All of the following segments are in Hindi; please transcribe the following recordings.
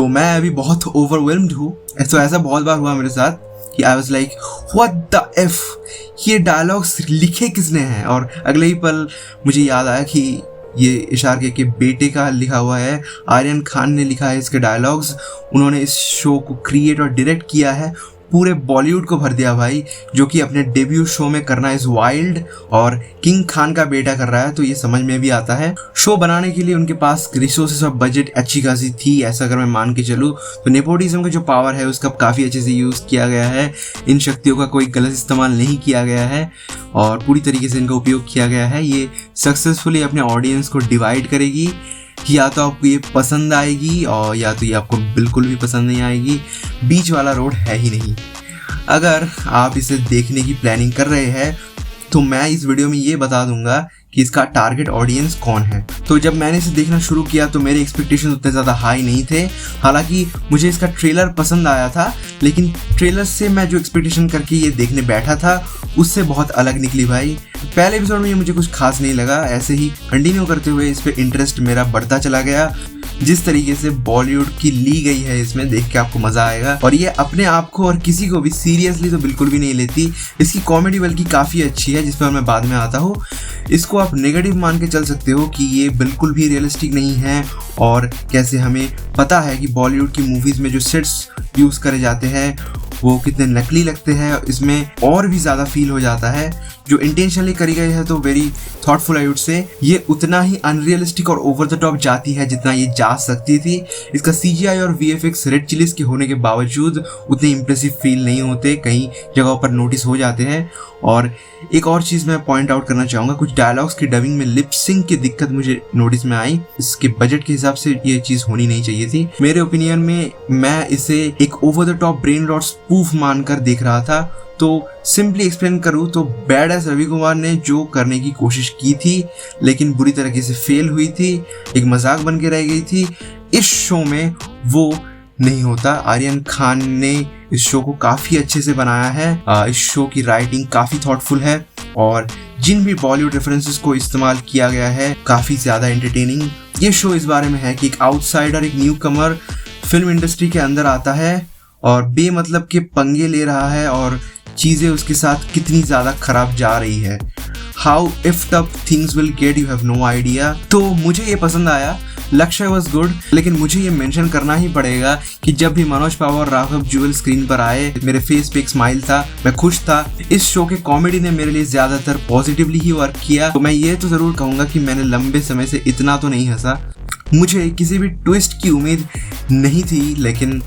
तो मैं अभी बहुत ओवरवेल्म्ड हूँ। तो ऐसा बहुत बार हुआ मेरे साथ कि I was like what the F, ये डायलॉग्स लिखे किसने हैं। और अगले ही पल मुझे याद आया कि ये इशार के बेटे का लिखा हुआ है, आर्यन खान ने लिखा है इसके डायलॉग्स। उन्होंने इस शो को क्रिएट और डायरेक्ट किया है, पूरे बॉलीवुड को भर दिया भाई, जो कि अपने डेब्यू शो में करना इज वाइल्ड। और किंग खान का बेटा कर रहा है तो ये समझ में भी आता है। शो बनाने के लिए उनके पास रिसोर्सेस और बजट अच्छी खासी थी, ऐसा अगर मैं मान के चलूँ तो। नेपोटिज्म का जो पावर है उसका काफ़ी अच्छे से यूज़ किया गया है, इन शक्तियों का कोई गलत इस्तेमाल नहीं किया गया है और पूरी तरीके से इनका उपयोग किया गया है। ये सक्सेसफुली अपने ऑडियंस को डिवाइड करेगी कि या तो आपको ये पसंद आएगी और या तो ये आपको बिल्कुल भी पसंद नहीं आएगी। बीच वाला रोड है ही नहीं। अगर आप इसे देखने की प्लानिंग कर रहे हैं तो मैं इस वीडियो में ये बता दूंगा कि इसका टारगेट ऑडियंस कौन है। तो जब मैंने इसे देखना शुरू किया तो मेरे एक्सपेक्टेशन उतने ज़्यादा हाई नहीं थे। हालांकि मुझे इसका ट्रेलर पसंद आया था, लेकिन ट्रेलर से मैं जो एक्सपेक्टेशन करके ये देखने बैठा था उससे बहुत अलग निकली भाई। पहले एपिसोड में ये मुझे कुछ खास नहीं लगा, ऐसे ही कंटिन्यू करते हुए इस पर इंटरेस्ट मेरा बढ़ता चला गया। जिस तरीके से बॉलीवुड की ली गई है इसमें देख के आपको मज़ा आएगा। और ये अपने आप को और किसी को भी सीरियसली तो बिल्कुल भी नहीं लेती। इसकी कॉमेडी बल्कि काफ़ी अच्छी है, जिस पर मैं बाद में आता हूँ। इसको आप नेगेटिव मान के चल सकते हो कि ये बिल्कुल भी रियलिस्टिक नहीं है, और कैसे हमें पता है कि बॉलीवुड की मूवीज़ में जो सेट्स यूज़ करे जाते हैं वो कितने नकली लगते हैं, इसमें और भी ज़्यादा फील हो जाता है। जो इंटेंशनली करी गई है तो very thoughtful I would say. ये उतना ही अनरियलिस्टिक और ओवर द टॉप जाती है जितना ये जा सकती थी। इसका CGI और VFX रेड चिलीज के होने के बावजूद उतने इम्प्रेसिव फील नहीं होते, कई जगहों पर नोटिस हो जाते हैं। और एक और चीज़ मैं पॉइंट आउट करना चाहूँगा, कुछ डायलॉग्स की डबिंग में लिप सिंक की दिक्कत मुझे नोटिस में आई। इसके बजट के हिसाब से ये चीज़ होनी नहीं चाहिए थी मेरे ओपिनियन में। मैं इसे एक over the top brain rot spoof मानकर देख रहा था। तो सिंपली एक्सप्लेन करूँ तो बैड एस रवि कुमार ने जो करने की कोशिश की थी लेकिन बुरी तरीके से फेल हुई थी, एक मजाक बन के रह गई थी, इस शो में वो नहीं होता। आर्यन खान ने इस शो को काफ़ी अच्छे से बनाया है। इस शो की राइटिंग काफ़ी थॉटफुल है और जिन भी बॉलीवुड रेफरेंसेस को इस्तेमाल किया गया है काफ़ी ज़्यादा एंटरटेनिंग। ये शो इस बारे में है कि एक आउटसाइडर, एक न्यू कमर फिल्म इंडस्ट्री के अंदर आता है और बेमतलब के पंगे ले रहा है और चीज़ें उसके साथ कितनी ज़्यादा खराब जा रही है। How effed up things will get, you have no idea. तो मुझे ये पसंद आया, लक्ष्य वॉज गुड, लेकिन मुझे ये मेंशन करना ही पड़ेगा कि जब भी मनोज पावा और राघव जुएल स्क्रीन पर आए मेरे फेस पे एक स्माइल था, मैं खुश था। इस शो के कॉमेडी ने मेरे लिए ज़्यादातर पॉजिटिवली ही वर्क किया। तो मैं ये तो ज़रूर कहूँगा कि मैंने लंबे समय से इतना तो नहीं हंसा। मुझे किसी भी ट्विस्ट की उम्मीद नहीं थी, लेकिन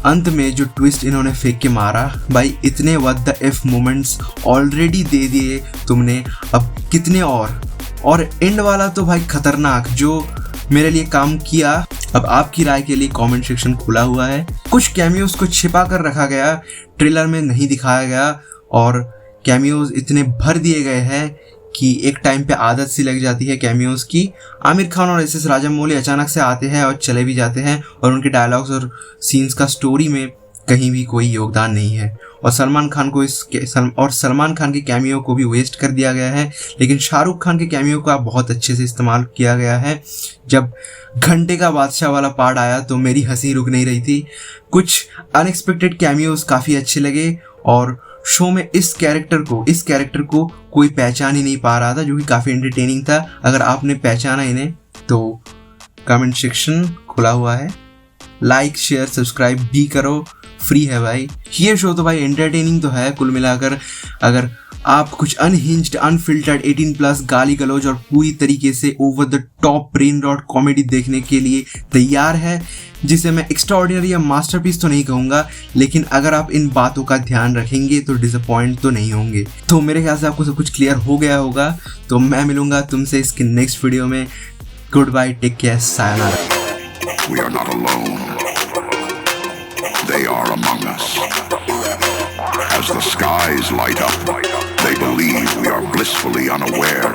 अंत में जो ट्विस्ट इन्होंने फेंक के मारा भाई, इतने what the F moments already दे दिए तुमने, अब कितने और एंड वाला तो भाई खतरनाक जो मेरे लिए काम किया। अब आपकी राय के लिए कमेंट सेक्शन खुला हुआ है। कुछ कैमियोज को छिपा कर रखा गया, ट्रेलर में नहीं दिखाया गया, और कैमियोज इतने भर दिए गए हैं कि एक टाइम पे आदत सी लग जाती है कैमियोज की। आमिर खान और SS राजामौली अचानक से आते हैं और चले भी जाते हैं, और उनके डायलॉग्स और सीन्स का स्टोरी में कहीं भी कोई योगदान नहीं है। और सलमान खान के कैमियो को भी वेस्ट कर दिया गया है, लेकिन शाहरुख खान के कैमियो का बहुत अच्छे से इस्तेमाल किया गया है। जब घंटे का बादशाह वाला पार्ट आया तो मेरी हंसी रुक नहीं रही थी। कुछ अनएक्सपेक्टेड कैमियोज काफ़ी अच्छे लगे और शो में इस कैरेक्टर को कोई पहचान ही नहीं पा रहा था, जो कि काफ़ी एंटरटेनिंग था। अगर आपने पहचाना इन्हें तो कमेंट सेक्शन खुला हुआ है, लाइक शेयर सब्सक्राइब भी करो, फ्री है भाई। ये शो तो भाई एंटरटेनिंग तो है कुल मिलाकर। अगर आप कुछ अनहिंज्ड, अनफिल्टर्ड, 18+ गाली गलौज और पूरी तरीके से over the top brain rot comedy देखने के लिए तैयार है, जिसे मैं एक्स्ट्राऑर्डिनरी या मास्टरपीस तो नहीं कहूँगा, लेकिन अगर आप इन बातों का ध्यान रखेंगे तो डिसअपॉइंट तो नहीं होंगे। तो मेरे ख्याल से आपको सब कुछ क्लियर हो गया होगा। तो मैं मिलूंगा तुमसे इसके नेक्स्ट वीडियो में। गुड बाय, टेक केयर, सायोनारा। We are not alone. They are among us. As the skies light up, they believe we are blissfully unaware.